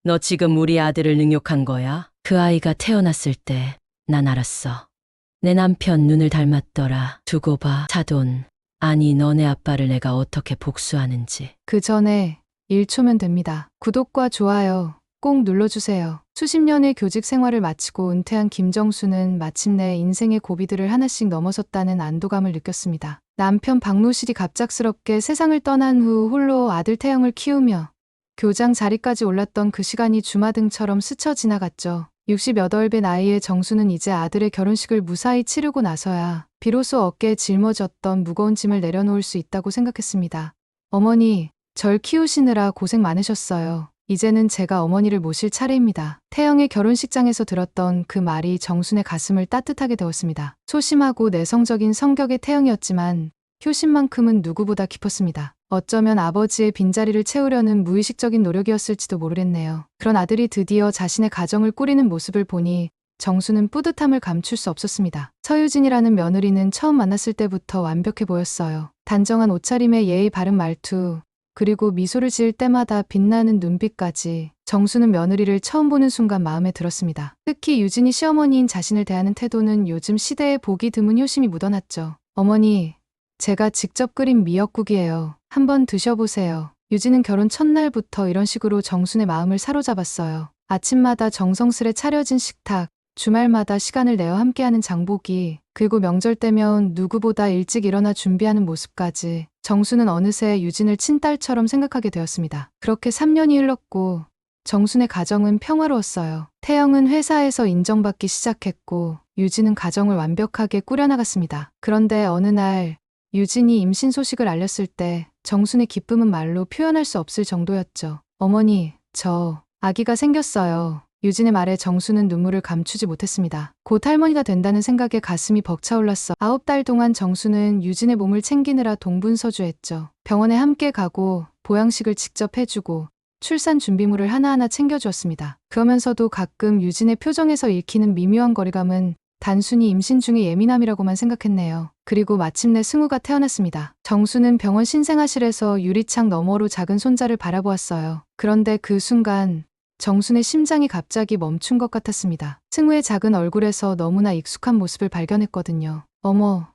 너 지금 우리 아들을 능욕한 거야? 그 아이가 태어났을 때 난 알았어. 내 남편 눈을 닮았더라. 두고 봐. 사돈. 아니, 너네 아빠를 내가 어떻게 복수하는지. 그 전에 1초면 됩니다. 구독과 좋아요 꼭 눌러주세요. 수십 년의 교직 생활을 마치고 은퇴한 김정수는 마침내 인생의 고비들을 하나씩 넘어섰다는 안도감을 느꼈습니다. 남편 박노실이 갑작스럽게 세상을 떠난 후 홀로 아들 태영을 키우며 교장 자리까지 올랐던 그 시간이 주마등처럼 스쳐 지나갔죠. 68배 나이의 정수는 이제 아들의 결혼식을 무사히 치르고 나서야 비로소 어깨에 짊어졌던 무거운 짐을 내려놓을 수 있다고 생각했습니다. 어머니, 절 키우시느라 고생 많으셨어요. 이제는 제가 어머니를 모실 차례입니다. 태영의 결혼식장에서 들었던 그 말이 정순의 가슴을 따뜻하게 데웠습니다. 소심하고 내성적인 성격의 태영이었지만 효심만큼은 누구보다 깊었습니다. 어쩌면 아버지의 빈자리를 채우려는 무의식적인 노력이었을지도 모르겠네요. 그런 아들이 드디어 자신의 가정을 꾸리는 모습을 보니 정수는 뿌듯함을 감출 수 없었습니다. 서유진이라는 며느리는 처음 만났을 때부터 완벽해 보였어요. 단정한 옷차림에 예의 바른 말투, 그리고 미소를 지을 때마다 빛나는 눈빛까지 정수는 며느리를 처음 보는 순간 마음에 들었습니다. 특히 유진이 시어머니인 자신을 대하는 태도는 요즘 시대에 보기 드문 효심이 묻어났죠. 어머니, 제가 직접 끓인 미역국이에요. 한번 드셔보세요. 유진은 결혼 첫날부터 이런 식으로 정순의 마음을 사로잡았어요. 아침마다 정성스레 차려진 식탁, 주말마다 시간을 내어 함께하는 장보기, 그리고 명절 때면 누구보다 일찍 일어나 준비하는 모습까지 정수는 어느새 유진을 친딸처럼 생각하게 되었습니다. 그렇게 3년이 흘렀고 정순의 가정은 평화로웠어요. 태영은 회사에서 인정받기 시작했고 유진은 가정을 완벽하게 꾸려나갔습니다. 그런데 어느 날 유진이 임신 소식을 알렸을 때 정순의 기쁨은 말로 표현할 수 없을 정도였죠. 어머니, 저 아기가 생겼어요. 유진의 말에 정수는 눈물을 감추지 못했습니다. 곧 할머니가 된다는 생각에 가슴이 벅차올랐어. 9달 동안 정수는 유진의 몸을 챙기느라 동분서주했죠. 병원에 함께 가고 보양식을 직접 해주고 출산 준비물을 하나하나 챙겨주었습니다. 그러면서도 가끔 유진의 표정에서 읽히는 미묘한 거리감은 단순히 임신 중의 예민함이라고만 생각했네요. 그리고 마침내 승우가 태어났습니다. 정수는 병원 신생아실에서 유리창 너머로 작은 손자를 바라보았어요. 그런데 그 순간 정순의 심장이 갑자기 멈춘 것 같았습니다. 승우의 작은 얼굴에서 너무나 익숙한 모습을 발견했거든요. 어머,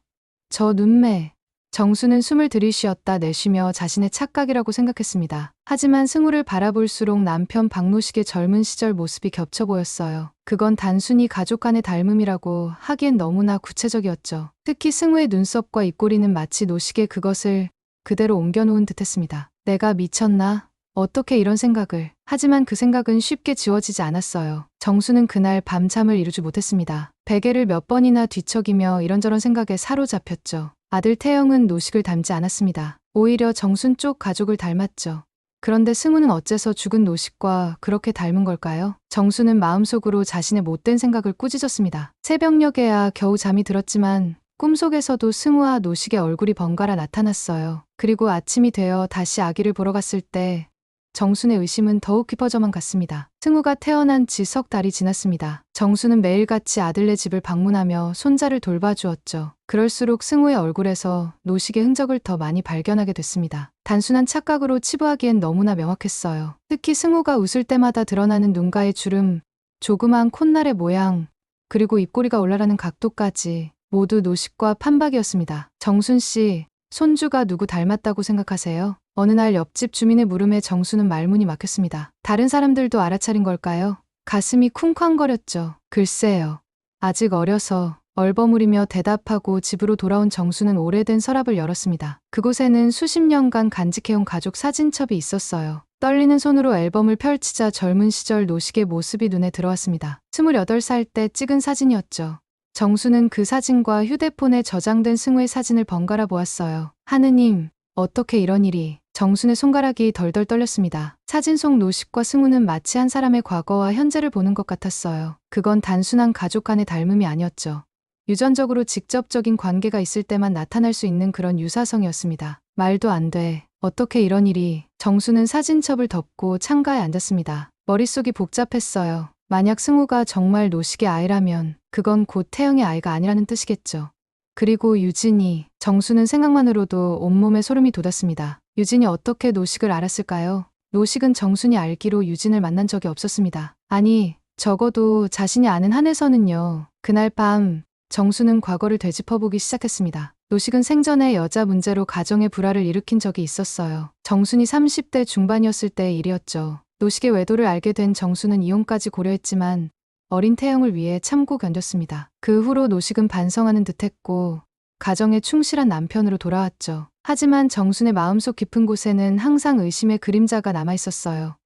저 눈매. 정수는 숨을 들이쉬었다 내쉬며 자신의 착각이라고 생각했습니다. 하지만 승우를 바라볼수록 남편 박노식의 젊은 시절 모습이 겹쳐 보였어요. 그건 단순히 가족 간의 닮음이라고 하기엔 너무나 구체적이었죠. 특히 승우의 눈썹과 입꼬리는 마치 노식의 그것을 그대로 옮겨놓은 듯했습니다. 내가 미쳤나? 어떻게 이런 생각을. 하지만 그 생각은 쉽게 지워지지 않았어요. 정수는 그날 밤잠을 이루지 못했습니다. 베개를 몇 번이나 뒤척이며 이런저런 생각에 사로잡혔죠. 아들 태영은 노식을 닮지 않았습니다. 오히려 정순 쪽 가족을 닮았죠. 그런데 승우는 어째서 죽은 노식과 그렇게 닮은 걸까요? 정수는 마음속으로 자신의 못된 생각을 꾸짖었습니다. 새벽녘에야 겨우 잠이 들었지만 꿈속에서도 승우와 노식의 얼굴이 번갈아 나타났어요. 그리고 아침이 되어 다시 아기를 보러 갔을 때 정순의 의심은 더욱 깊어져만 갔습니다. 승우가 태어난 지 석 달이 지났습니다. 정수는 매일같이 아들네 집을 방문하며 손자를 돌봐주었죠. 그럴수록 승우의 얼굴에서 노식의 흔적을 더 많이 발견하게 됐습니다. 단순한 착각으로 치부하기엔 너무나 명확했어요. 특히 승우가 웃을 때마다 드러나는 눈가의 주름, 조그마한 콧날의 모양, 그리고 입꼬리가 올라가는 각도까지 모두 노식과 판박이었습니다. 정순 씨, 손주가 누구 닮았다고 생각하세요? 어느 날 옆집 주민의 물음에 정수는 말문이 막혔습니다. 다른 사람들도 알아차린 걸까요? 가슴이 쿵쾅거렸죠. 글쎄요. 아직 어려서 얼버무리며 대답하고 집으로 돌아온 정수는 오래된 서랍을 열었습니다. 그곳에는 수십 년간 간직해온 가족 사진첩이 있었어요. 떨리는 손으로 앨범을 펼치자 젊은 시절 노식의 모습이 눈에 들어왔습니다. 28살 때 찍은 사진이었죠. 정수는 그 사진과 휴대폰에 저장된 승우의 사진을 번갈아 보았어요. 하느님, 어떻게 이런 일이. 정순의 손가락이 덜덜 떨렸습니다. 사진 속 노식과 승우는 마치 한 사람의 과거와 현재를 보는 것 같았어요. 그건 단순한 가족 간의 닮음이 아니었죠. 유전적으로 직접적인 관계가 있을 때만 나타날 수 있는 그런 유사성이었습니다. 말도 안 돼. 어떻게 이런 일이. 정수는 사진첩을 덮고 창가에 앉았습니다. 머릿속이 복잡했어요. 만약 승우가 정말 노식의 아이라면 그건 곧 태영의 아이가 아니라는 뜻이겠죠. 그리고 유진이. 정수는 생각만으로도 온몸에 소름이 돋았습니다. 유진이 어떻게 노식을 알았을까요? 노식은 정순이 알기로 유진을 만난 적이 없었습니다. 아니, 적어도 자신이 아는 한에서는요. 그날 밤 정수는 과거를 되짚어보기 시작했습니다. 노식은 생전에 여자 문제로 가정의 불화를 일으킨 적이 있었어요. 정순이 30대 중반이었을 때의 일이었죠. 노식의 외도를 알게 된 정수는 이혼까지 고려했지만 어린 태영을 위해 참고 견뎠습니다. 그 후로 노식은 반성하는 듯했고 가정에 충실한 남편으로 돌아왔죠. 하지만 정순의 마음속 깊은 곳에는 항상 의심의 그림자가 남아있었어요.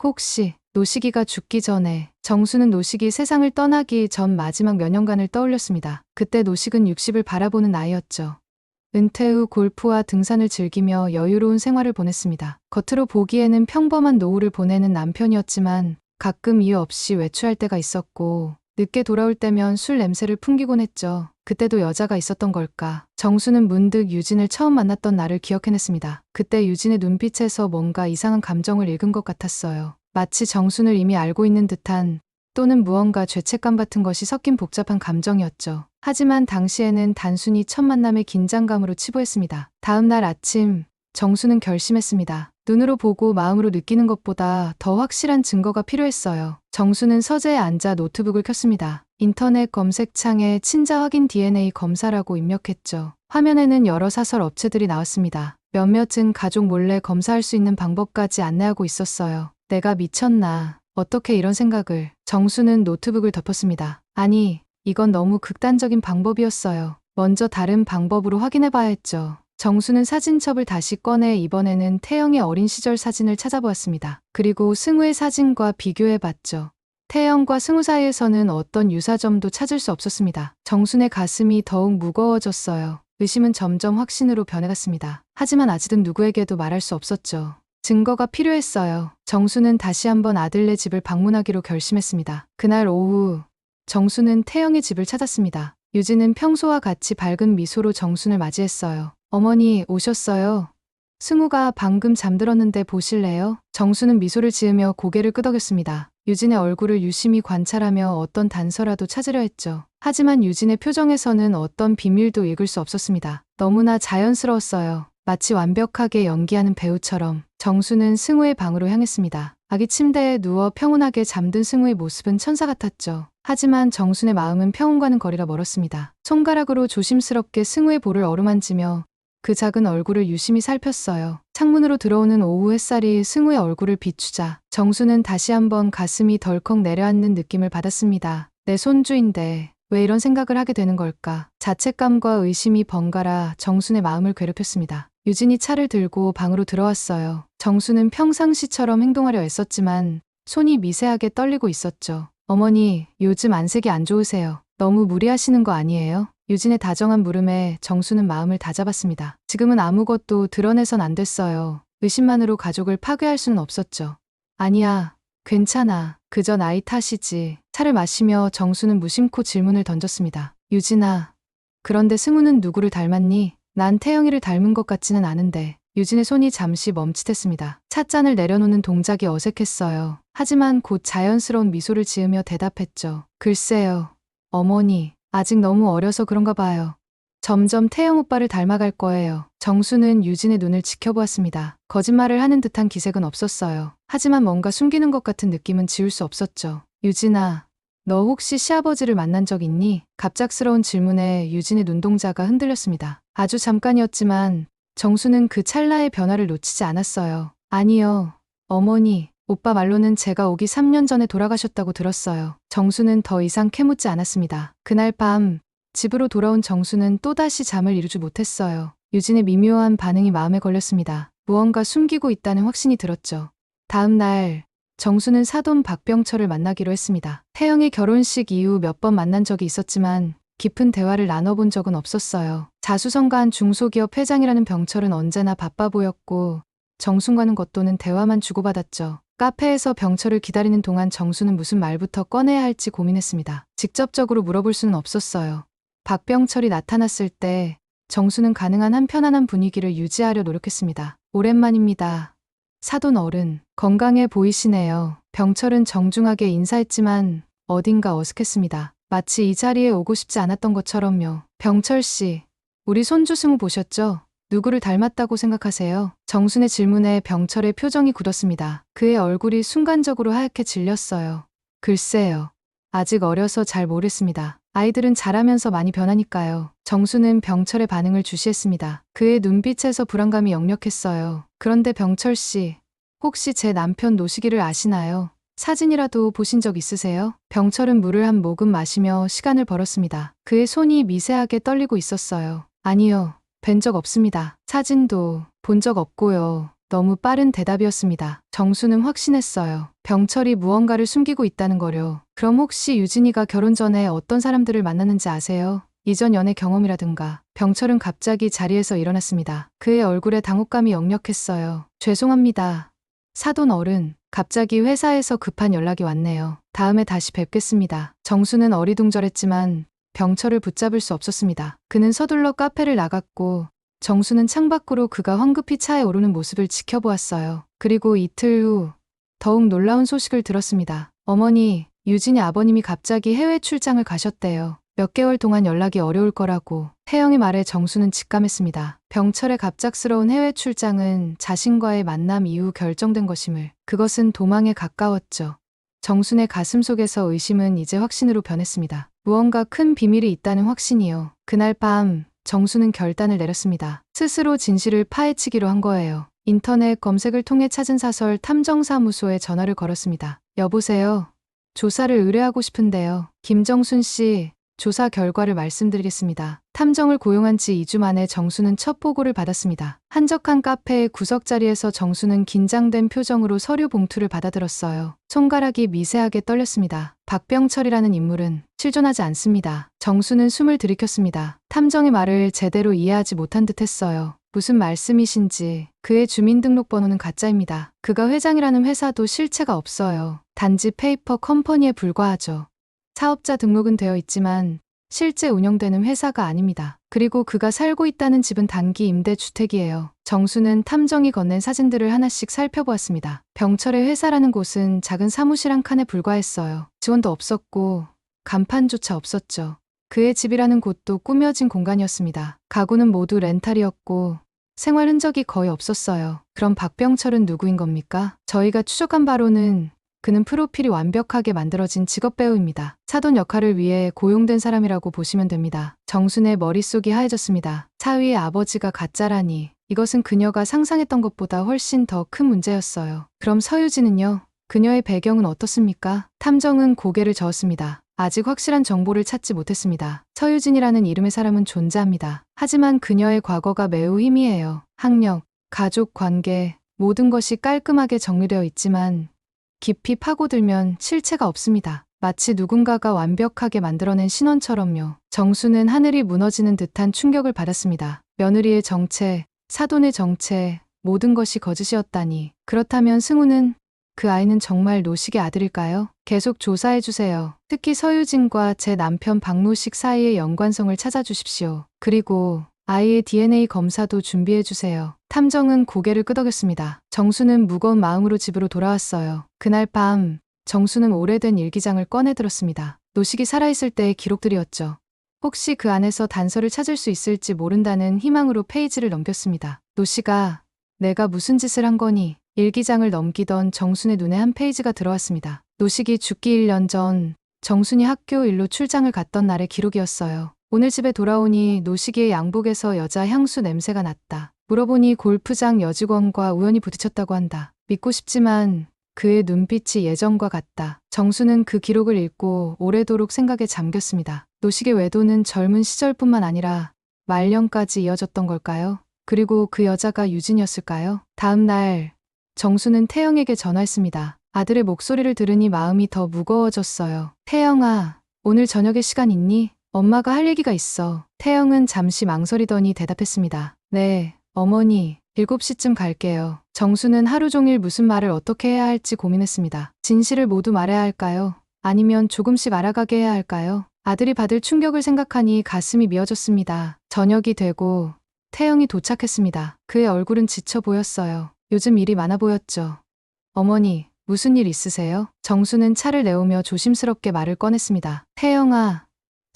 혹시 노식이가 죽기 전에 정수는 노식이 세상을 떠나기 전 마지막 몇 년간을 떠올렸습니다. 그때 노식은 60을 바라보는 나이였죠. 은퇴 후 골프와 등산을 즐기며 여유로운 생활을 보냈습니다. 겉으로 보기에는 평범한 노후를 보내는 남편이었지만 가끔 이유 없이 외출할 때가 있었고 늦게 돌아올 때면 술 냄새를 풍기곤 했죠. 그때도 여자가 있었던 걸까? 정수는 문득 유진을 처음 만났던 날을 기억해냈습니다. 그때 유진의 눈빛에서 뭔가 이상한 감정을 읽은 것 같았어요. 마치 정순을 이미 알고 있는 듯한 또는 무언가 죄책감 같은 것이 섞인 복잡한 감정이었죠. 하지만 당시에는 단순히 첫 만남의 긴장감으로 치부했습니다. 다음 날 아침 정수는 결심했습니다. 눈으로 보고 마음으로 느끼는 것보다 더 확실한 증거가 필요했어요. 정수는 서재에 앉아 노트북을 켰습니다. 인터넷 검색창에 친자 확인 DNA 검사라고 입력했죠. 화면에는 여러 사설 업체들이 나왔습니다. 몇몇은 가족 몰래 검사할 수 있는 방법까지 안내하고 있었어요. 내가 미쳤나? 어떻게 이런 생각을? 정수는 노트북을 덮었습니다. 아니, 이건 너무 극단적인 방법이었어요. 먼저 다른 방법으로 확인해봐야 했죠. 정수는 사진첩을 다시 꺼내 이번에는 태영의 어린 시절 사진을 찾아보았습니다. 그리고 승우의 사진과 비교해봤죠. 태영과 승우 사이에서는 어떤 유사점도 찾을 수 없었습니다. 정순의 가슴이 더욱 무거워졌어요. 의심은 점점 확신으로 변해갔습니다. 하지만 아직은 누구에게도 말할 수 없었죠. 증거가 필요했어요. 정수는 다시 한번 아들네 집을 방문하기로 결심했습니다. 그날 오후 정수는 태영의 집을 찾았습니다. 유진은 평소와 같이 밝은 미소로 정순을 맞이했어요. 어머니 오셨어요. 승우가 방금 잠들었는데 보실래요? 정수는 미소를 지으며 고개를 끄덕였습니다. 유진의 얼굴을 유심히 관찰하며 어떤 단서라도 찾으려 했죠. 하지만 유진의 표정에서는 어떤 비밀도 읽을 수 없었습니다. 너무나 자연스러웠어요. 마치 완벽하게 연기하는 배우처럼. 정수는 승우의 방으로 향했습니다. 아기 침대에 누워 평온하게 잠든 승우의 모습은 천사 같았죠. 하지만 정순의 마음은 평온과는 거리가 멀었습니다. 손가락으로 조심스럽게 승우의 볼을 어루만지며 그 작은 얼굴을 유심히 살폈어요. 창문으로 들어오는 오후 햇살이 승우의 얼굴을 비추자 정수는 다시 한번 가슴이 덜컥 내려앉는 느낌을 받았습니다. 내 손주인데 왜 이런 생각을 하게 되는 걸까? 자책감과 의심이 번갈아 정순의 마음을 괴롭혔습니다. 유진이 차를 들고 방으로 들어왔어요. 정수는 평상시처럼 행동하려 애썼지만 손이 미세하게 떨리고 있었죠. 어머니, 요즘 안색이 안 좋으세요. 너무 무리하시는 거 아니에요? 유진의 다정한 물음에 정수는 마음을 다잡았습니다. 지금은 아무것도 드러내선 안 됐어요. 의심만으로 가족을 파괴할 수는 없었죠. 아니야, 괜찮아. 그저 나이 탓이지. 차를 마시며 정수는 무심코 질문을 던졌습니다. 유진아, 그런데 승우는 누구를 닮았니? 난 태영이를 닮은 것 같지는 않은데. 유진의 손이 잠시 멈칫했습니다. 찻잔을 내려놓는 동작이 어색했어요. 하지만 곧 자연스러운 미소를 지으며 대답했죠. 글쎄요. 어머니, 아직 너무 어려서 그런가 봐요. 점점 태영 오빠를 닮아갈 거예요. 정수는 유진의 눈을 지켜보았습니다. 거짓말을 하는 듯한 기색은 없었어요. 하지만 뭔가 숨기는 것 같은 느낌은 지울 수 없었죠. 유진아, 너 혹시 시아버지를 만난 적 있니? 갑작스러운 질문에 유진의 눈동자가 흔들렸습니다. 아주 잠깐이었지만 정수는 그 찰나의 변화를 놓치지 않았어요. 아니요. 어머니, 오빠 말로는 제가 오기 3년 전에 돌아가셨다고 들었어요. 정수는 더 이상 캐묻지 않았습니다. 그날 밤 집으로 돌아온 정수는 또다시 잠을 이루지 못했어요. 유진의 미묘한 반응이 마음에 걸렸습니다. 무언가 숨기고 있다는 확신이 들었죠. 다음 날 정수는 사돈 박병철을 만나기로 했습니다. 태영의 결혼식 이후 몇 번 만난 적이 있었지만 깊은 대화를 나눠본 적은 없었어요. 자수성가한 중소기업 회장이라는 병철은 언제나 바빠 보였고 정순과는 겉도는 대화만 주고받았죠. 카페에서 병철을 기다리는 동안 정수는 무슨 말부터 꺼내야 할지 고민했습니다. 직접적으로 물어볼 수는 없었어요. 박병철이 나타났을 때 정수는 가능한 한 편안한 분위기를 유지하려 노력했습니다. 오랜만입니다. 사돈 어른, 건강해 보이시네요. 병철은 정중하게 인사했지만 어딘가 어색했습니다. 마치 이 자리에 오고 싶지 않았던 것처럼요. 병철 씨, 우리 손주 승우 보셨죠? 누구를 닮았다고 생각하세요? 정순의 질문에 병철의 표정이 굳었습니다. 그의 얼굴이 순간적으로 하얗게 질렸어요. 글쎄요. 아직 어려서 잘 모르겠습니다. 아이들은 자라면서 많이 변하니까요. 정수는 병철의 반응을 주시했습니다. 그의 눈빛에서 불안감이 역력했어요. 그런데 병철 씨, 혹시 제 남편 노식이를 아시나요? 사진이라도 보신 적 있으세요? 병철은 물을 한 모금 마시며 시간을 벌었습니다. 그의 손이 미세하게 떨리고 있었어요. 아니요. 뵌 적 없습니다. 사진도 본 적 없고요. 너무 빠른 대답이었습니다. 정수는 확신했어요. 병철이 무언가를 숨기고 있다는 거요. 그럼 혹시 유진이가 결혼 전에 어떤 사람들을 만났는지 아세요? 이전 연애 경험이라든가. 병철은 갑자기 자리에서 일어났습니다. 그의 얼굴에 당혹감이 역력했어요. 죄송합니다. 사돈 어른, 갑자기 회사에서 급한 연락이 왔네요. 다음에 다시 뵙겠습니다. 정수는 어리둥절했지만 병철을 붙잡을 수 없었습니다. 그는 서둘러 카페를 나갔고 정수는 창밖으로 그가 황급히 차에 오르는 모습을 지켜보았어요. 그리고 이틀 후 더욱 놀라운 소식을 들었습니다. 어머니, 유진이 아버님이 갑자기 해외 출장을 가셨대요. 몇 개월 동안 연락이 어려울 거라고. 혜영의 말에 정수는 직감했습니다. 병철의 갑작스러운 해외 출장은 자신과의 만남 이후 결정된 것임을. 그것은 도망에 가까웠죠. 정순의 가슴 속에서 의심은 이제 확신으로 변했습니다. 무언가 큰 비밀이 있다는 확신이요. 그날 밤 정수는 결단을 내렸습니다. 스스로 진실을 파헤치기로 한 거예요. 인터넷 검색을 통해 찾은 사설 탐정사무소에 전화를 걸었습니다. 여보세요. 조사를 의뢰하고 싶은데요. 김정순 씨, 조사 결과를 말씀드리겠습니다. 탐정을 고용한 지 2주 만에 정수는 첫 보고를 받았습니다. 한적한 카페의 구석자리에서 정수는 긴장된 표정으로 서류 봉투를 받아들었어요. 손가락이 미세하게 떨렸습니다. 박병철이라는 인물은 실존하지 않습니다. 정수는 숨을 들이켰습니다. 탐정의 말을 제대로 이해하지 못한 듯 했어요. 무슨 말씀이신지. 그의 주민등록번호는 가짜입니다. 그가 회장이라는 회사도 실체가 없어요. 단지 페이퍼 컴퍼니에 불과하죠. 사업자 등록은 되어 있지만 실제 운영되는 회사가 아닙니다. 그리고 그가 살고 있다는 집은 단기 임대주택이에요. 정수는 탐정이 건넨 사진들을 하나씩 살펴보았습니다. 병철의 회사라는 곳은 작은 사무실 한 칸에 불과했어요. 지원도 없었고 간판조차 없었죠. 그의 집이라는 곳도 꾸며진 공간이었습니다. 가구는 모두 렌탈이었고 생활 흔적이 거의 없었어요. 그럼 박병철은 누구인 겁니까? 저희가 추적한 바로는 그는 프로필이 완벽하게 만들어진 직업배우입니다. 사돈 역할을 위해 고용된 사람이라고 보시면 됩니다. 정순의 머릿속이 하얘졌습니다. 사위의 아버지가 가짜라니. 이것은 그녀가 상상했던 것보다 훨씬 더 큰 문제였어요. 그럼 서유진은요? 그녀의 배경은 어떻습니까? 탐정은 고개를 저었습니다. 아직 확실한 정보를 찾지 못했습니다. 서유진이라는 이름의 사람은 존재합니다. 하지만 그녀의 과거가 매우 희미해요. 학력, 가족 관계, 모든 것이 깔끔하게 정리되어 있지만 깊이 파고들면 실체가 없습니다. 마치 누군가가 완벽하게 만들어낸 신원처럼요. 정수는 하늘이 무너지는 듯한 충격을 받았습니다. 며느리의 정체, 사돈의 정체, 모든 것이 거짓이었다니. 그렇다면 승우는, 그 아이는 정말 노식의 아들일까요? 계속 조사해주세요. 특히 서유진과 제 남편 박노식 사이의 연관성을 찾아주십시오. 그리고 아이의 DNA 검사도 준비해주세요. 탐정은 고개를 끄덕였습니다. 정수는 무거운 마음으로 집으로 돌아왔어요. 그날 밤 정수는 오래된 일기장을 꺼내 들었습니다. 노식이 살아있을 때의 기록들이었죠. 혹시 그 안에서 단서를 찾을 수 있을지 모른다는 희망으로 페이지를 넘겼습니다. 노식아, 내가 무슨 짓을 한 거니? 일기장을 넘기던 정순의 눈에 한 페이지가 들어왔습니다. 노식이 죽기 1년 전 정순이 학교 일로 출장을 갔던 날의 기록이었어요. 오늘 집에 돌아오니 노식이의 양복에서 여자 향수 냄새가 났다. 물어보니 골프장 여직원과 우연히 부딪혔다고 한다. 믿고 싶지만 그의 눈빛이 예전과 같다. 정수는 그 기록을 읽고 오래도록 생각에 잠겼습니다. 노식의 외도는 젊은 시절뿐만 아니라 말년까지 이어졌던 걸까요? 그리고 그 여자가 유진이었을까요? 다음 날 정수는 태영에게 전화했습니다. 아들의 목소리를 들으니 마음이 더 무거워졌어요. 태영아, 오늘 저녁에 시간 있니? 엄마가 할 얘기가 있어. 태영은 잠시 망설이더니 대답했습니다. 네, 어머니, 7시쯤 갈게요. 정수는 하루 종일 무슨 말을 어떻게 해야 할지 고민했습니다. 진실을 모두 말해야 할까요? 아니면 조금씩 알아가게 해야 할까요? 아들이 받을 충격을 생각하니 가슴이 미어졌습니다. 저녁이 되고 태영이 도착했습니다. 그의 얼굴은 지쳐 보였어요. 요즘 일이 많아 보였죠. 어머니, 무슨 일 있으세요? 정수는 차를 내오며 조심스럽게 말을 꺼냈습니다. 태영아,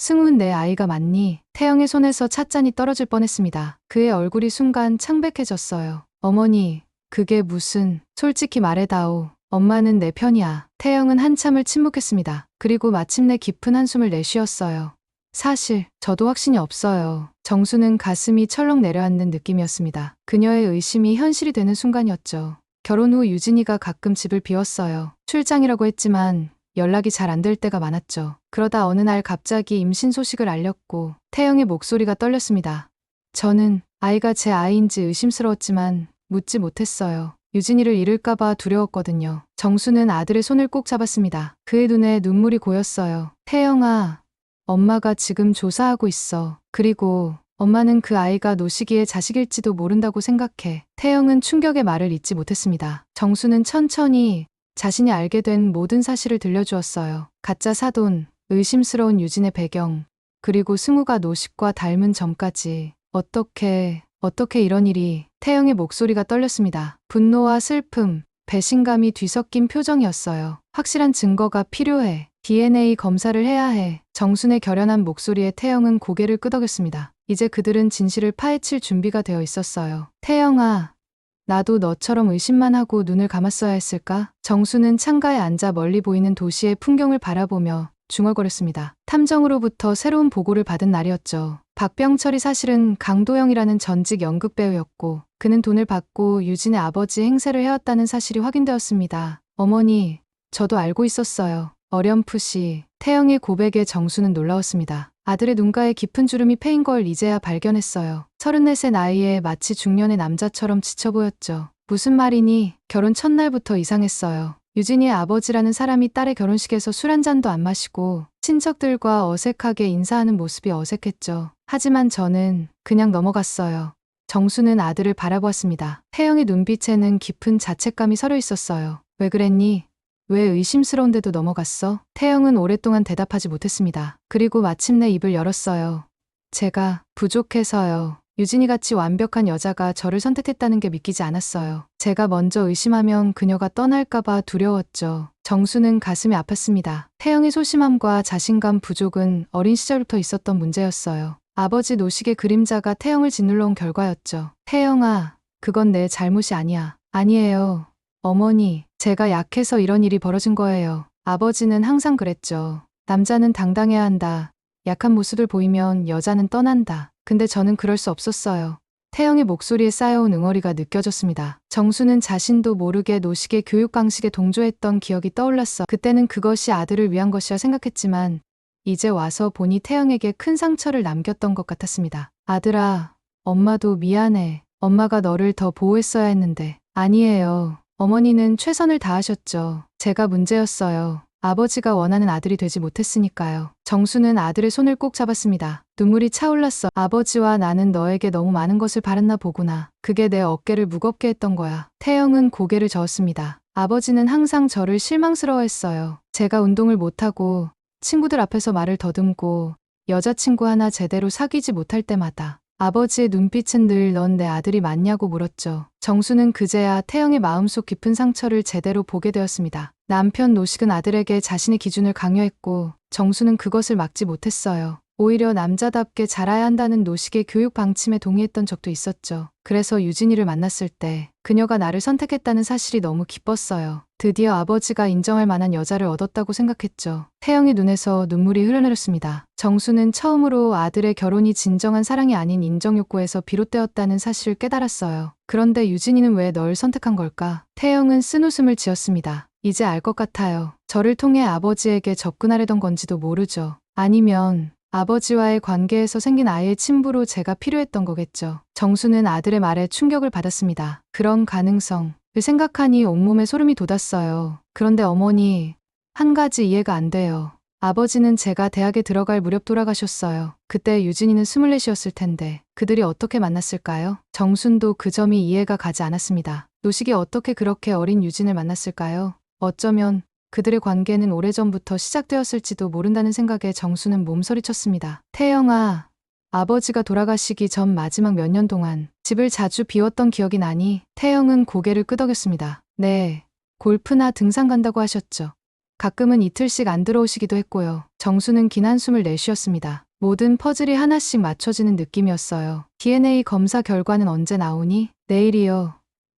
승우는 내 아이가 맞니? 태영의 손에서 찻잔이 떨어질 뻔했습니다. 그의 얼굴이 순간 창백해졌어요. 어머니, 그게 무슨, 솔직히 말해다오. 엄마는 내 편이야. 태영은 한참을 침묵했습니다. 그리고 마침내 깊은 한숨을 내쉬었어요. 사실 저도 확신이 없어요. 정수는 가슴이 철렁 내려앉는 느낌이었습니다. 그녀의 의심이 현실이 되는 순간이었죠. 결혼 후 유진이가 가끔 집을 비웠어요. 출장이라고 했지만 연락이 잘 안 될 때가 많았죠. 그러다 어느 날 갑자기 임신 소식을 알렸고 태영의 목소리가 떨렸습니다. 저는 아이가 제 아이인지 의심스러웠지만 묻지 못했어요. 유진이를 잃을까봐 두려웠거든요. 정수는 아들의 손을 꼭 잡았습니다. 그의 눈에 눈물이 고였어요. 태영아, 엄마가 지금 조사하고 있어. 그리고 엄마는 그 아이가 노식이의 자식일지도 모른다고 생각해. 태영은 충격의 말을 잇지 못했습니다. 정수는 천천히 자신이 알게 된 모든 사실을 들려주었어요. 가짜 사돈, 의심스러운 유진의 배경, 그리고 승우가 노식과 닮은 점까지. 어떻게 이런 일이. 태영의 목소리가 떨렸습니다. 분노와 슬픔, 배신감이 뒤섞인 표정이었어요. 확실한 증거가 필요해. DNA 검사를 해야 해. 정순의 결연한 목소리에 태영은 고개를 끄덕였습니다. 이제 그들은 진실을 파헤칠 준비가 되어 있었어요. 태영아, 나도 너처럼 의심만 하고 눈을 감았어야 했을까? 정수는 창가에 앉아 멀리 보이는 도시의 풍경을 바라보며 중얼거렸습니다. 탐정으로부터 새로운 보고를 받은 날이었죠. 박병철이 사실은 강도영이라는 전직 연극배우였고 그는 돈을 받고 유진의 아버지 행세를 해왔다는 사실이 확인되었습니다. 어머니, 저도 알고 있었어요. 어렴풋이 태영의 고백에 정수는 놀라웠습니다. 아들의 눈가에 깊은 주름이 패인 걸 이제야 발견했어요. 34세 나이에 마치 중년의 남자처럼 지쳐 보였죠. 무슨 말이니? 결혼 첫날부터 이상했어요. 유진이의 아버지라는 사람이 딸의 결혼식에서 술 한 잔도 안 마시고 친척들과 어색하게 인사하는 모습이 어색했죠. 하지만 저는 그냥 넘어갔어요. 정수는 아들을 바라보았습니다. 태영의 눈빛에는 깊은 자책감이 서려 있었어요. 왜 그랬니? 왜 의심스러운데도 넘어갔어? 태영은 오랫동안 대답하지 못했습니다. 그리고 마침내 입을 열었어요. 제가 부족해서요. 유진이같이 완벽한 여자가 저를 선택했다는 게 믿기지 않았어요. 제가 먼저 의심하면 그녀가 떠날까봐 두려웠죠. 정수는 가슴이 아팠습니다. 태영의 소심함과 자신감 부족은 어린 시절부터 있었던 문제였어요. 아버지 노식의 그림자가 태영을 짓눌러 온 결과였죠. 태영아, 그건 내 잘못이 아니야. 아니에요. 어머니, 제가 약해서 이런 일이 벌어진 거예요. 아버지는 항상 그랬죠. 남자는 당당해야 한다. 약한 모습을 보이면 여자는 떠난다. 근데 저는 그럴 수 없었어요. 태영의 목소리에 쌓여온 응어리가 느껴졌습니다. 정수는 자신도 모르게 노식의 교육 방식에 동조했던 기억이 떠올랐어. 그때는 그것이 아들을 위한 것이라 생각했지만 이제 와서 보니 태영에게 큰 상처를 남겼던 것 같았습니다. 아들아, 엄마도 미안해. 엄마가 너를 더 보호했어야 했는데. 아니에요. 어머니는 최선을 다하셨죠. 제가 문제였어요. 아버지가 원하는 아들이 되지 못했으니까요. 정수는 아들의 손을 꼭 잡았습니다. 눈물이 차올랐어. 아버지와 나는 너에게 너무 많은 것을 바랐나 보구나. 그게 내 어깨를 무겁게 했던 거야. 태영은 고개를 저었습니다. 아버지는 항상 저를 실망스러워했어요. 제가 운동을 못하고 친구들 앞에서 말을 더듬고 여자친구 하나 제대로 사귀지 못할 때마다 아버지의 눈빛은 늘 넌 내 아들이 맞냐고 물었죠. 정수는 그제야 태영의 마음속 깊은 상처를 제대로 보게 되었습니다. 남편 노식은 아들에게 자신의 기준을 강요했고 정수는 그것을 막지 못했어요. 오히려 남자답게 자라야 한다는 노식의 교육 방침에 동의했던 적도 있었죠. 그래서 유진이를 만났을 때 그녀가 나를 선택했다는 사실이 너무 기뻤어요. 드디어 아버지가 인정할 만한 여자를 얻었다고 생각했죠. 태영의 눈에서 눈물이 흘러내렸습니다. 정수는 처음으로 아들의 결혼이 진정한 사랑이 아닌 인정욕구에서 비롯되었다는 사실을 깨달았어요. 그런데 유진이는 왜 널 선택한 걸까? 태영은 쓴웃음을 지었습니다. 이제 알 것 같아요. 저를 통해 아버지에게 접근하려던 건지도 모르죠. 아니면 아버지와의 관계에서 생긴 아이의 친부로 제가 필요했던 거겠죠. 정수는 아들의 말에 충격을 받았습니다. 그런 가능성을 생각하니 온몸에 소름이 돋았어요. 그런데 어머니, 한 가지 이해가 안 돼요. 아버지는 제가 대학에 들어갈 무렵 돌아가셨어요. 그때 유진이는 24이었을 텐데 그들이 어떻게 만났을까요? 정순도 그 점이 이해가 가지 않았습니다. 노식이 어떻게 그렇게 어린 유진을 만났을까요? 어쩌면 그들의 관계는 오래전부터 시작되었을지도 모른다는 생각에 정수는 몸서리쳤습니다. 태영아, 아버지가 돌아가시기 전 마지막 몇 년 동안 집을 자주 비웠던 기억이 나니? 태영은 고개를 끄덕였습니다. 네, 골프나 등산 간다고 하셨죠. 가끔은 이틀씩 안 들어오시기도 했고요. 정수는 긴 한숨을 내쉬었습니다. 모든 퍼즐이 하나씩 맞춰지는 느낌이었어요. DNA 검사 결과는 언제 나오니? 내일이요.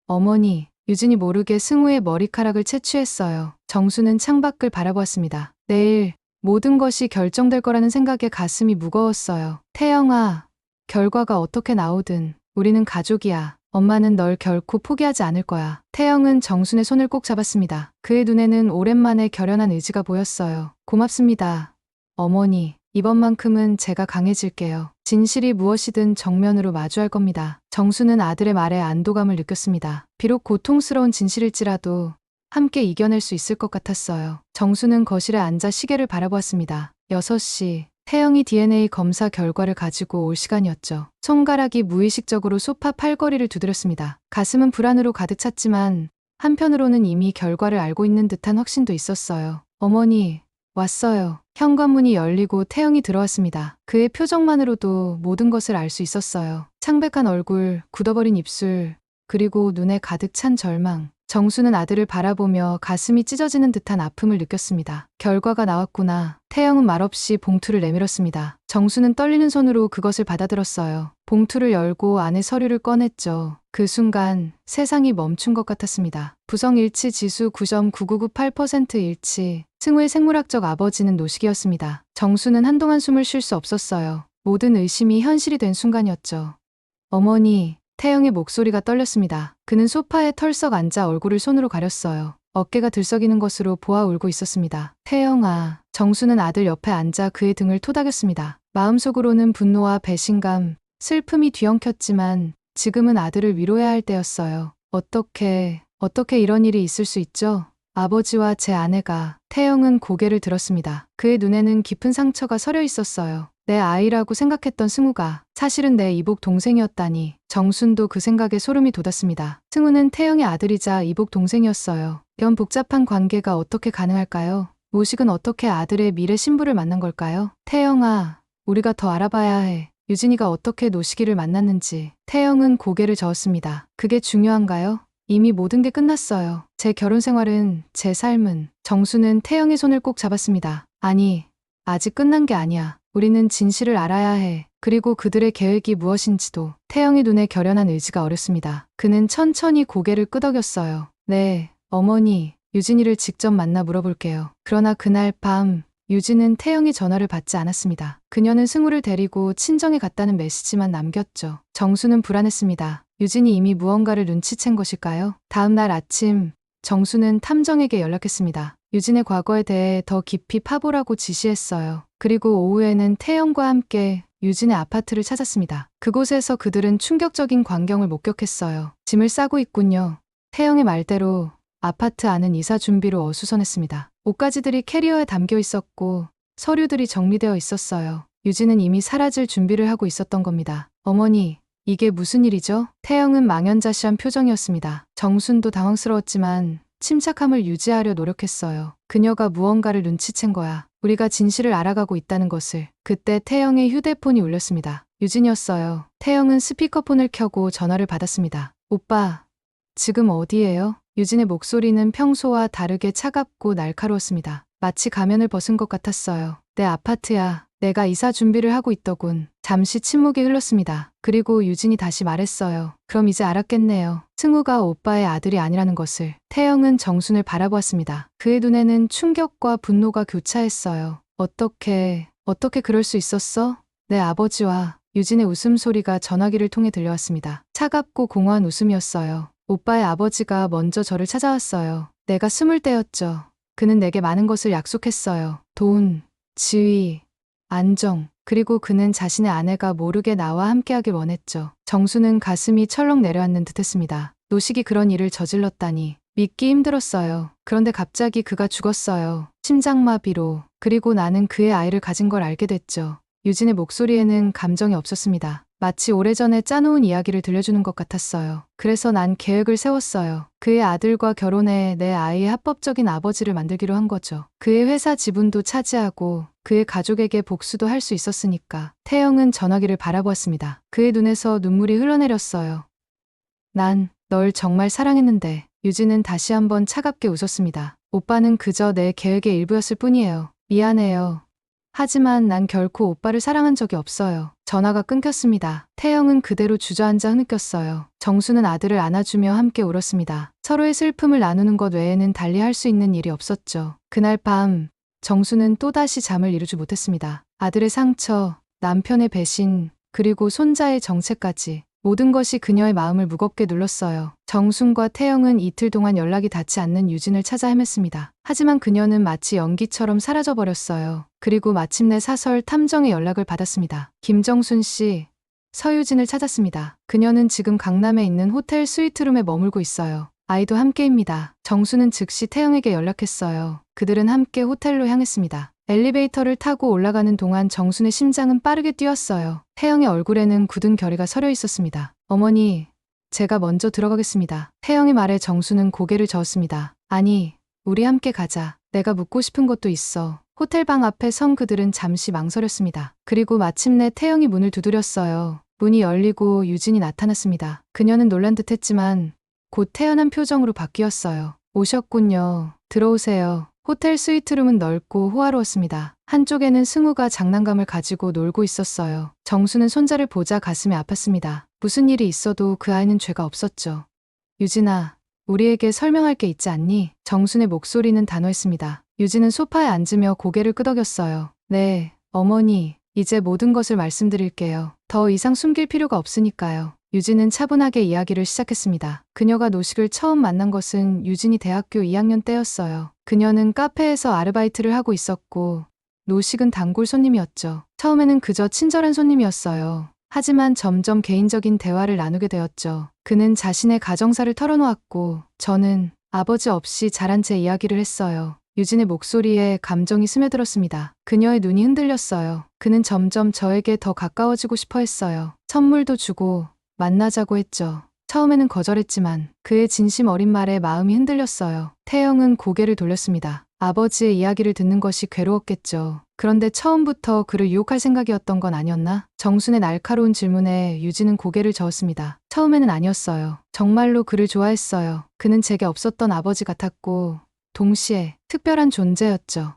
어머니, 유진이 모르게 승우의 머리카락을 채취했어요. 정수는 창밖을 바라보았습니다. 내일 모든 것이 결정될 거라는 생각에 가슴이 무거웠어요. 태영아, 결과가 어떻게 나오든 우리는 가족이야. 엄마는 널 결코 포기하지 않을 거야. 태영은 정순의 손을 꼭 잡았습니다. 그의 눈에는 오랜만에 결연한 의지가 보였어요. 고맙습니다. 어머니, 이번만큼은 제가 강해질게요. 진실이 무엇이든 정면으로 마주할 겁니다. 정수는 아들의 말에 안도감을 느꼈습니다. 비록 고통스러운 진실일지라도 함께 이겨낼 수 있을 것 같았어요. 정수는 거실에 앉아 시계를 바라보았습니다. 6시. 태영이 DNA 검사 결과를 가지고 올 시간이었죠. 손가락이 무의식적으로 소파 팔걸이를 두드렸습니다. 가슴은 불안으로 가득 찼지만 한편으로는 이미 결과를 알고 있는 듯한 확신도 있었어요. 어머니, 왔어요. 현관문이 열리고 태영이 들어왔습니다. 그의 표정만으로도 모든 것을 알 수 있었어요. 창백한 얼굴, 굳어버린 입술, 그리고 눈에 가득 찬 절망. 정수는 아들을 바라보며 가슴이 찢어지는 듯한 아픔을 느꼈습니다. 결과가 나왔구나. 태영은 말없이 봉투를 내밀었습니다. 정수는 떨리는 손으로 그것을 받아들었어요. 봉투를 열고 안에 서류를 꺼냈죠. 그 순간 세상이 멈춘 것 같았습니다. 부성 일치 지수 9.9998% 일치. 승우의 생물학적 아버지는 노식이었습니다. 정수는 한동안 숨을 쉴 수 없었어요. 모든 의심이 현실이 된 순간이었죠. 어머니, 태영의 목소리가 떨렸습니다. 그는 소파에 털썩 앉아 얼굴을 손으로 가렸어요. 어깨가 들썩이는 것으로 보아 울고 있었습니다. 태영아, 정수는 아들 옆에 앉아 그의 등을 토닥였습니다. 마음속으로는 분노와 배신감, 슬픔이 뒤엉켰지만 지금은 아들을 위로해야 할 때였어요. 어떻게 이런 일이 있을 수 있죠? 아버지와 제 아내가. 태영은 고개를 들었습니다. 그의 눈에는 깊은 상처가 서려 있었어요. 내 아이라고 생각했던 승우가 사실은 내 이복 동생이었다니. 정순도 그 생각에 소름이 돋았습니다. 승우는 태영의 아들이자 이복 동생이었어요. 이런 복잡한 관계가 어떻게 가능할까요? 모식은 어떻게 아들의 미래 신부를 만난 걸까요? 태영아, 우리가 더 알아봐야 해. 유진이가 어떻게 노식이를 만났는지. 태영은 고개를 저었습니다. 그게 중요한가요? 이미 모든 게 끝났어요. 제 결혼 생활은, 제 삶은. 정수는 태영의 손을 꼭 잡았습니다. 아니, 아직 끝난 게 아니야. 우리는 진실을 알아야 해. 그리고 그들의 계획이 무엇인지도. 태영의 눈에 결연한 의지가 어렸습니다. 그는 천천히 고개를 끄덕였어요. 네, 어머니, 유진이를 직접 만나 물어볼게요. 그러나 그날 밤, 유진은 태영의 전화를 받지 않았습니다. 그녀는 승우를 데리고 친정에 갔다는 메시지만 남겼죠. 정수는 불안했습니다. 유진이 이미 무언가를 눈치챈 것일까요? 다음 날 아침, 정수는 탐정에게 연락했습니다. 유진의 과거에 대해 더 깊이 파보라고 지시했어요. 그리고 오후에는 태영과 함께 유진의 아파트를 찾았습니다. 그곳에서 그들은 충격적인 광경을 목격했어요. 짐을 싸고 있군요. 태영의 말대로 아파트 안은 이사 준비로 어수선했습니다. 옷가지들이 캐리어에 담겨 있었고 서류들이 정리되어 있었어요. 유진은 이미 사라질 준비를 하고 있었던 겁니다. 어머니, 이게 무슨 일이죠? 태영은 망연자실한 표정이었습니다. 정순도 당황스러웠지만 침착함을 유지하려 노력했어요. 그녀가 무언가를 눈치챈 거야. 우리가 진실을 알아가고 있다는 것을. 그때 태영의 휴대폰이 울렸습니다. 유진이었어요. 태영은 스피커폰을 켜고 전화를 받았습니다. 오빠, 지금 어디예요? 유진의 목소리는 평소와 다르게 차갑고 날카로웠습니다. 마치 가면을 벗은 것 같았어요. 내 아파트야. 내가 이사 준비를 하고 있더군. 잠시 침묵이 흘렀습니다. 그리고 유진이 다시 말했어요. 그럼 이제 알았겠네요. 승우가 오빠의 아들이 아니라는 것을. 태영은 정순을 바라보았습니다. 그의 눈에는 충격과 분노가 교차했어요. 어떻게 그럴 수 있었어? 내 아버지와. 유진의 웃음소리가 전화기를 통해 들려왔습니다. 차갑고 공허한 웃음이었어요. 오빠의 아버지가 먼저 저를 찾아왔어요. 내가 20대였죠. 그는 내게 많은 것을 약속했어요. 돈, 지위, 안정. 그리고 그는 자신의 아내가 모르게 나와 함께하길 원했죠. 정수는 가슴이 철렁 내려앉는 듯했습니다. 노식이 그런 일을 저질렀다니. 믿기 힘들었어요. 그런데 갑자기 그가 죽었어요. 심장마비로. 그리고 나는 그의 아이를 가진 걸 알게 됐죠. 유진의 목소리에는 감정이 없었습니다. 마치 오래전에 짜놓은 이야기를 들려주는 것 같았어요. 그래서 난 계획을 세웠어요. 그의 아들과 결혼해 내 아이의 합법적인 아버지를 만들기로 한 거죠. 그의 회사 지분도 차지하고 그의 가족에게 복수도 할 수 있었으니까. 태영은 전화기를 바라보았습니다. 그의 눈에서 눈물이 흘러내렸어요. 난 널 정말 사랑했는데. 유진은 다시 한번 차갑게 웃었습니다. 오빠는 그저 내 계획의 일부였을 뿐이에요. 미안해요. 하지만 난 결코 오빠를 사랑한 적이 없어요. 전화가 끊겼습니다. 태영은 그대로 주저앉아 흐느꼈어요. 정수는 아들을 안아주며 함께 울었습니다. 서로의 슬픔을 나누는 것 외에는 달리 할 수 있는 일이 없었죠. 그날 밤 정수는 또다시 잠을 이루지 못했습니다. 아들의 상처, 남편의 배신, 그리고 손자의 정체까지 모든 것이 그녀의 마음을 무겁게 눌렀어요. 정순과 태영은 이틀 동안 연락이 닿지 않는 유진을 찾아 헤맸습니다. 하지만 그녀는 마치 연기처럼 사라져버렸어요. 그리고 마침내 사설 탐정의 연락을 받았습니다. 김정순 씨, 서유진을 찾았습니다. 그녀는 지금 강남에 있는 호텔 스위트룸에 머물고 있어요. 아이도 함께입니다. 정수는 즉시 태영에게 연락했어요. 그들은 함께 호텔로 향했습니다. 엘리베이터를 타고 올라가는 동안 정순의 심장은 빠르게 뛰었어요. 태영의 얼굴에는 굳은 결의가 서려 있었습니다. 어머니, 제가 먼저 들어가겠습니다. 태영의 말에 정순은 고개를 저었습니다. 아니, 우리 함께 가자. 내가 묻고 싶은 것도 있어. 호텔 방 앞에 선 그들은 잠시 망설였습니다. 그리고 마침내 태영이 문을 두드렸어요. 문이 열리고 유진이 나타났습니다. 그녀는 놀란 듯했지만 곧 태연한 표정으로 바뀌었어요. 오셨군요. 들어오세요. 호텔 스위트룸은 넓고 호화로웠습니다. 한쪽에는 승우가 장난감을 가지고 놀고 있었어요. 정수는 손자를 보자 가슴이 아팠습니다. 무슨 일이 있어도 그 아이는 죄가 없었죠. 유진아, 우리에게 설명할 게 있지 않니? 정순의 목소리는 단호했습니다. 유진은 소파에 앉으며 고개를 끄덕였어요. 네, 어머니, 이제 모든 것을 말씀드릴게요. 더 이상 숨길 필요가 없으니까요. 유진은 차분하게 이야기를 시작했습니다. 그녀가 노식을 처음 만난 것은 유진이 대학교 2학년 때였어요. 그녀는 카페에서 아르바이트를 하고 있었고 노식은 단골 손님이었죠. 처음에는 그저 친절한 손님이었어요. 하지만 점점 개인적인 대화를 나누게 되었죠. 그는 자신의 가정사를 털어놓았고 저는 아버지 없이 자란 제 이야기를 했어요. 유진의 목소리에 감정이 스며들었습니다. 그녀의 눈이 흔들렸어요. 그는 점점 저에게 더 가까워지고 싶어 했어요. 선물도 주고 만나자고 했죠. 처음에는 거절했지만 그의 진심 어린 말에 마음이 흔들렸어요. 태영은 고개를 돌렸습니다. 아버지의 이야기를 듣는 것이 괴로웠겠죠. 그런데 처음부터 그를 유혹할 생각이었던 건 아니었나? 정순의 날카로운 질문에 유진은 고개를 저었습니다. 처음에는 아니었어요. 정말로 그를 좋아했어요. 그는 제게 없었던 아버지 같았고 동시에 특별한 존재였죠.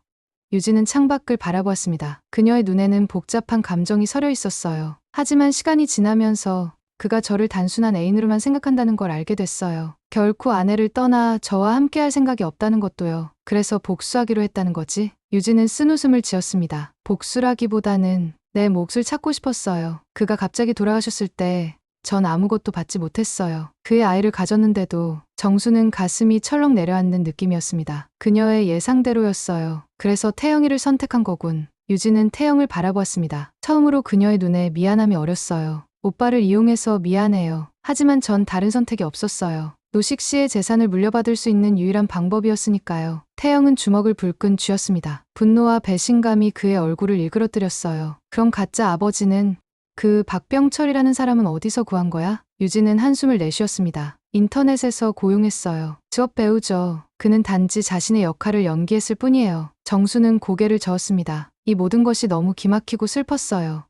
유진은 창밖을 바라보았습니다. 그녀의 눈에는 복잡한 감정이 서려 있었어요. 하지만 시간이 지나면서 그가 저를 단순한 애인으로만 생각한다는 걸 알게 됐어요. 결코 아내를 떠나 저와 함께할 생각이 없다는 것도요. 그래서 복수하기로 했다는 거지. 유진은 쓴웃음을 지었습니다. 복수라기보다는 내 몫을 찾고 싶었어요. 그가 갑자기 돌아가셨을 때 전 아무것도 받지 못했어요. 그의 아이를 가졌는데도 정수는 가슴이 철렁 내려앉는 느낌이었습니다. 그녀의 예상대로였어요. 그래서 태영이를 선택한 거군. 유진은 태영을 바라보았습니다. 처음으로 그녀의 눈에 미안함이 어렸어요. 오빠를 이용해서 미안해요. 하지만 전 다른 선택이 없었어요. 노식 씨의 재산을 물려받을 수 있는 유일한 방법이었으니까요. 태영은 주먹을 불끈 쥐었습니다. 분노와 배신감이 그의 얼굴을 일그러뜨렸어요. 그럼 가짜 아버지는 그 박병철이라는 사람은 어디서 구한 거야? 유진은 한숨을 내쉬었습니다. 인터넷에서 고용했어요. 직업 배우죠. 그는 단지 자신의 역할을 연기했을 뿐이에요. 정수는 고개를 저었습니다. 이 모든 것이 너무 기막히고 슬펐어요.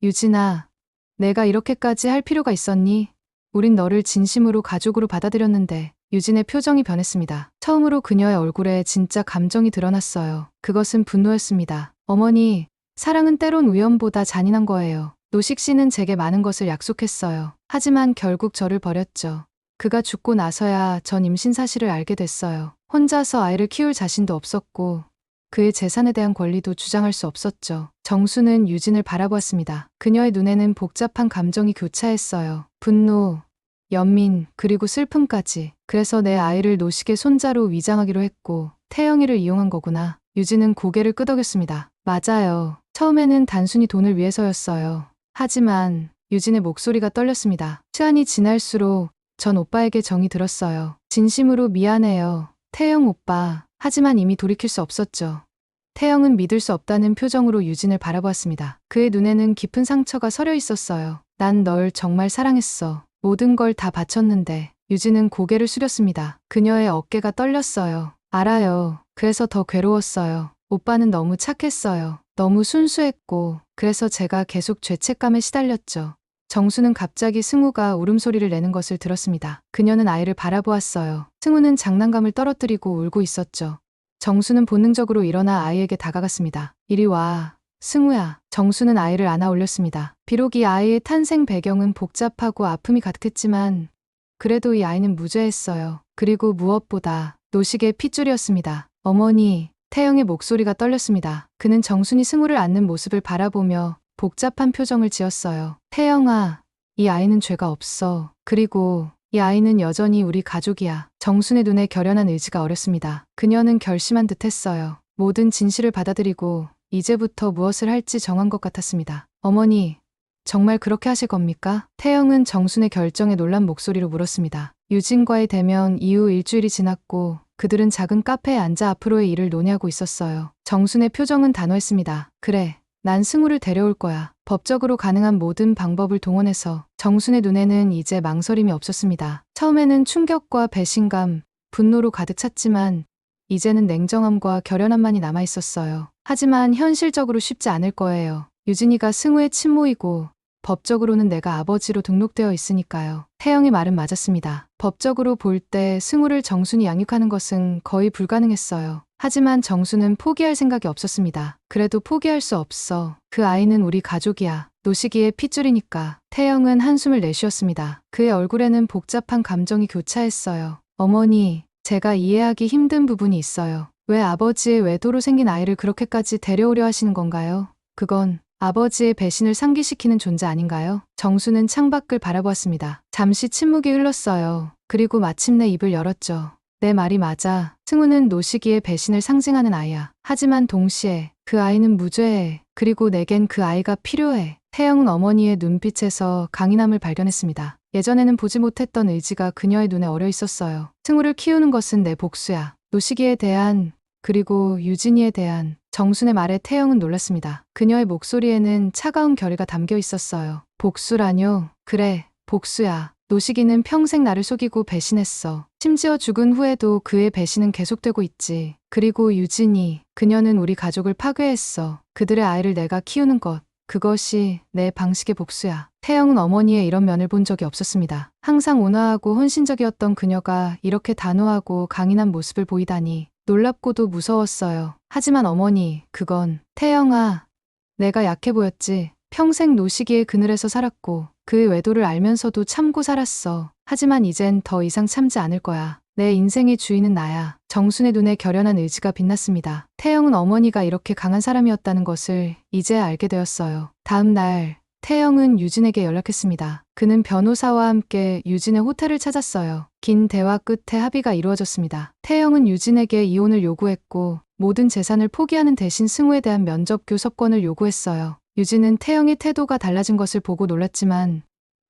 유진아, 내가 이렇게까지 할 필요가 있었니? 우린 너를 진심으로 가족으로 받아들였는데. 유진의 표정이 변했습니다. 처음으로 그녀의 얼굴에 진짜 감정이 드러났어요. 그것은 분노였습니다. 어머니, 사랑은 때론 우연보다 잔인한 거예요. 노식 씨는 제게 많은 것을 약속했어요. 하지만 결국 저를 버렸죠. 그가 죽고 나서야 전 임신 사실을 알게 됐어요. 혼자서 아이를 키울 자신도 없었고 그의 재산에 대한 권리도 주장할 수 없었죠. 정수는 유진을 바라보았습니다. 그녀의 눈에는 복잡한 감정이 교차했어요. 분노, 연민, 그리고 슬픔까지. 그래서 내 아이를 노식의 손자로 위장하기로 했고 태영이를 이용한 거구나. 유진은 고개를 끄덕였습니다. 맞아요. 처음에는 단순히 돈을 위해서였어요. 하지만 유진의 목소리가 떨렸습니다. 시간이 지날수록 전 오빠에게 정이 들었어요. 진심으로 미안해요. 태영 오빠. 하지만 이미 돌이킬 수 없었죠. 태영은 믿을 수 없다는 표정으로 유진을 바라보았습니다. 그의 눈에는 깊은 상처가 서려 있었어요. 난 널 정말 사랑했어. 모든 걸 다 바쳤는데. 유진은 고개를 숙였습니다. 그녀의 어깨가 떨렸어요. 알아요. 그래서 더 괴로웠어요. 오빠는 너무 착했어요. 너무 순수했고 그래서 제가 계속 죄책감에 시달렸죠. 정수는 갑자기 승우가 울음소리를 내는 것을 들었습니다. 그녀는 아이를 바라보았어요. 승우는 장난감을 떨어뜨리고 울고 있었죠. 정수는 본능적으로 일어나 아이에게 다가갔습니다. 이리 와. 승우야. 정수는 아이를 안아 올렸습니다. 비록 이 아이의 탄생 배경은 복잡하고 아픔이 가득했지만 그래도 이 아이는 무죄했어요. 그리고 무엇보다 노식의 핏줄이었습니다. 어머니, 태영의 목소리가 떨렸습니다. 그는 정순이 승우를 안는 모습을 바라보며 복잡한 표정을 지었어요. 태영아, 이 아이는 죄가 없어. 그리고 이 아이는 여전히 우리 가족이야. 정순의 눈에 결연한 의지가 어렸습니다. 그녀는 결심한 듯 했어요. 모든 진실을 받아들이고 이제부터 무엇을 할지 정한 것 같았습니다. 어머니, 정말 그렇게 하실 겁니까? 태영은 정순의 결정에 놀란 목소리로 물었습니다. 유진과의 대면 이후 일주일이 지났고 그들은 작은 카페에 앉아 앞으로의 일을 논의하고 있었어요. 정순의 표정은 단호했습니다. 그래, 난 승우를 데려올 거야. 법적으로 가능한 모든 방법을 동원해서. 정순의 눈에는 이제 망설임이 없었습니다. 처음에는 충격과 배신감, 분노로 가득 찼지만 이제는 냉정함과 결연함만이 남아 있었어요. 하지만 현실적으로 쉽지 않을 거예요. 유진이가 승우의 친모이고 법적으로는 내가 아버지로 등록되어 있으니까요. 태영의 말은 맞았습니다. 법적으로 볼 때 승우를 정순이 양육하는 것은 거의 불가능했어요. 하지만 정수는 포기할 생각이 없었습니다. 그래도 포기할 수 없어. 그 아이는 우리 가족이야. 노시기의 핏줄이니까. 태영은 한숨을 내쉬었습니다. 그의 얼굴에는 복잡한 감정이 교차했어요. 어머니, 제가 이해하기 힘든 부분이 있어요. 왜 아버지의 외도로 생긴 아이를 그렇게까지 데려오려 하시는 건가요? 그건 아버지의 배신을 상기시키는 존재 아닌가요? 정수는 창밖을 바라보았습니다. 잠시 침묵이 흘렀어요. 그리고 마침내 입을 열었죠. 내 말이 맞아. 승우는 노시기의 배신을 상징하는 아이야. 하지만 동시에 그 아이는 무죄해. 그리고 내겐 그 아이가 필요해. 태영은 어머니의 눈빛에서 강인함을 발견했습니다. 예전에는 보지 못했던 의지가 그녀의 눈에 어려 있었어요. 승우를 키우는 것은 내 복수야. 노시기에 대한, 그리고 유진이에 대한. 정순의 말에 태영은 놀랐습니다. 그녀의 목소리에는 차가운 결의가 담겨 있었어요. 복수라뇨? 그래, 복수야. 노시기는 평생 나를 속이고 배신했어. 심지어 죽은 후에도 그의 배신은 계속되고 있지. 그리고 유진이, 그녀는 우리 가족을 파괴했어. 그들의 아이를 내가 키우는 것. 그것이 내 방식의 복수야. 태영은 어머니의 이런 면을 본 적이 없었습니다. 항상 온화하고 헌신적이었던 그녀가 이렇게 단호하고 강인한 모습을 보이다니 놀랍고도 무서웠어요. 하지만 어머니, 그건 태영아, 내가 약해 보였지. 평생 노시기의 그늘에서 살았고 그의 외도를 알면서도 참고 살았어. 하지만 이젠 더 이상 참지 않을 거야. 내 인생의 주인은 나야. 정순의 눈에 결연한 의지가 빛났습니다. 태영은 어머니가 이렇게 강한 사람이었다는 것을 이제야 알게 되었어요. 다음 날 태영은 유진에게 연락했습니다. 그는 변호사와 함께 유진의 호텔을 찾았어요. 긴 대화 끝에 합의가 이루어졌습니다. 태영은 유진에게 이혼을 요구했고 모든 재산을 포기하는 대신 승우에 대한 면접 교섭권을 요구했어요. 유진은 태영의 태도가 달라진 것을 보고 놀랐지만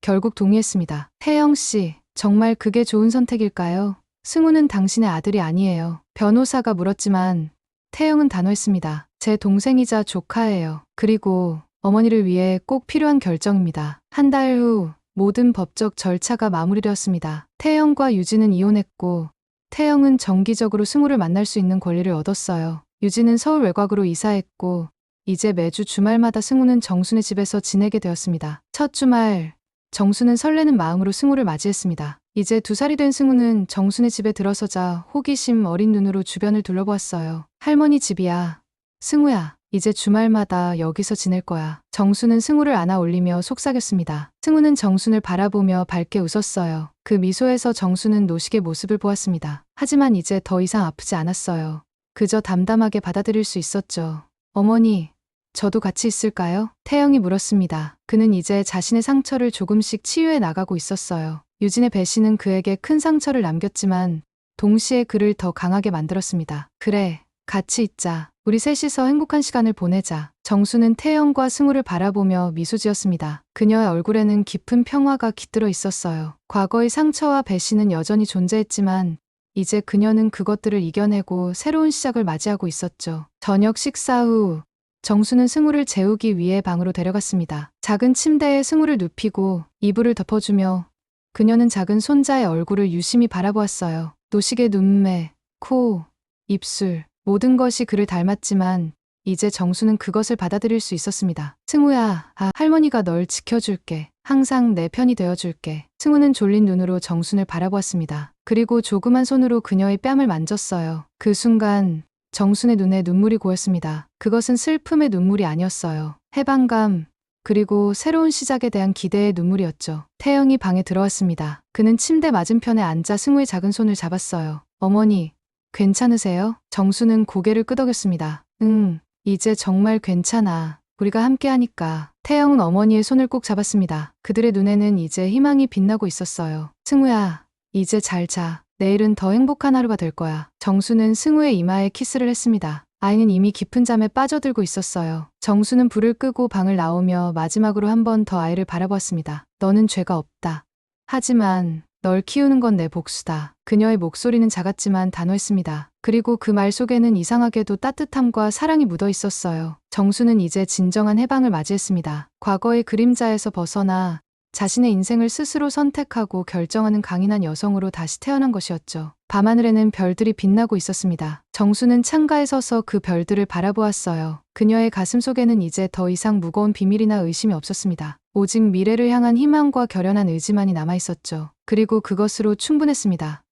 결국 동의했습니다. 태영 씨, 정말 그게 좋은 선택일까요? 승우는 당신의 아들이 아니에요. 변호사가 물었지만 태영은 단호했습니다. 제 동생이자 조카예요. 그리고 어머니를 위해 꼭 필요한 결정입니다. 한 달 후 모든 법적 절차가 마무리되었습니다. 태영과 유진은 이혼했고 태영은 정기적으로 승우를 만날 수 있는 권리를 얻었어요. 유진은 서울 외곽으로 이사했고 이제 매주 주말마다 승우는 정순의 집에서 지내게 되었습니다. 첫 주말, 정순은 설레는 마음으로 승우를 맞이했습니다. 이제 2살이 된 승우는 정순의 집에 들어서자 호기심 어린 눈으로 주변을 둘러보았어요. 할머니 집이야. 승우야, 이제 주말마다 여기서 지낼 거야. 정순은 승우를 안아 올리며 속삭였습니다. 승우는 정순을 바라보며 밝게 웃었어요. 그 미소에서 정순은 노식의 모습을 보았습니다. 하지만 이제 더 이상 아프지 않았어요. 그저 담담하게 받아들일 수 있었죠. 어머니, 저도 같이 있을까요? 태영이 물었습니다. 그는 이제 자신의 상처를 조금씩 치유해 나가고 있었어요. 유진의 배신은 그에게 큰 상처를 남겼지만 동시에 그를 더 강하게 만들었습니다. 그래, 같이 있자. 우리 셋이서 행복한 시간을 보내자. 정수는 태영과 승우를 바라보며 미소 지었습니다. 그녀의 얼굴에는 깊은 평화가 깃들어 있었어요. 과거의 상처와 배신은 여전히 존재했지만 이제 그녀는 그것들을 이겨내고 새로운 시작을 맞이하고 있었죠. 저녁 식사 후 정수는 승우를 재우기 위해 방으로 데려갔습니다. 작은 침대에 승우를 눕히고 이불을 덮어주며 그녀는 작은 손자의 얼굴을 유심히 바라보았어요. 노식의 눈매, 코, 입술, 모든 것이 그를 닮았지만 이제 정수는 그것을 받아들일 수 있었습니다. 승우야, 할머니가 널 지켜줄게. 항상 내 편이 되어줄게. 승우는 졸린 눈으로 정순을 바라보았습니다. 그리고 조그만 손으로 그녀의 뺨을 만졌어요. 그 순간 정순의 눈에 눈물이 고였습니다. 그것은 슬픔의 눈물이 아니었어요. 해방감, 그리고 새로운 시작에 대한 기대의 눈물이었죠. 태영이 방에 들어왔습니다. 그는 침대 맞은편에 앉아 승우의 작은 손을 잡았어요. 어머니, 괜찮으세요? 정수는 고개를 끄덕였습니다. 응, 이제 정말 괜찮아. 우리가 함께 하니까. 태영은 어머니의 손을 꼭 잡았습니다. 그들의 눈에는 이제 희망이 빛나고 있었어요. 승우야, 이제 잘 자. 내일은 더 행복한 하루가 될 거야. 정수는 승우의 이마에 키스를 했습니다. 아이는 이미 깊은 잠에 빠져들고 있었어요. 정수는 불을 끄고 방을 나오며 마지막으로 한 번 더 아이를 바라보았습니다. 너는 죄가 없다. 하지만 널 키우는 건 내 복수다. 그녀의 목소리는 작았지만 단호했습니다. 그리고 그 말 속에는 이상하게도 따뜻함과 사랑이 묻어 있었어요. 정수는 이제 진정한 해방을 맞이했습니다. 과거의 그림자에서 벗어나 자신의 인생을 스스로 선택하고 결정하는 강인한 여성으로 다시 태어난 것이었죠. 밤하늘에는 별들이 빛나고 있었습니다. 정수는 창가에 서서 그 별들을 바라보았어요. 그녀의 가슴 속에는 이제 더 이상 무거운 비밀이나 의심이 없었습니다. 오직 미래를 향한 희망과 결연한 의지만이 남아있었죠. 그리고 그것으로 충분했습니다.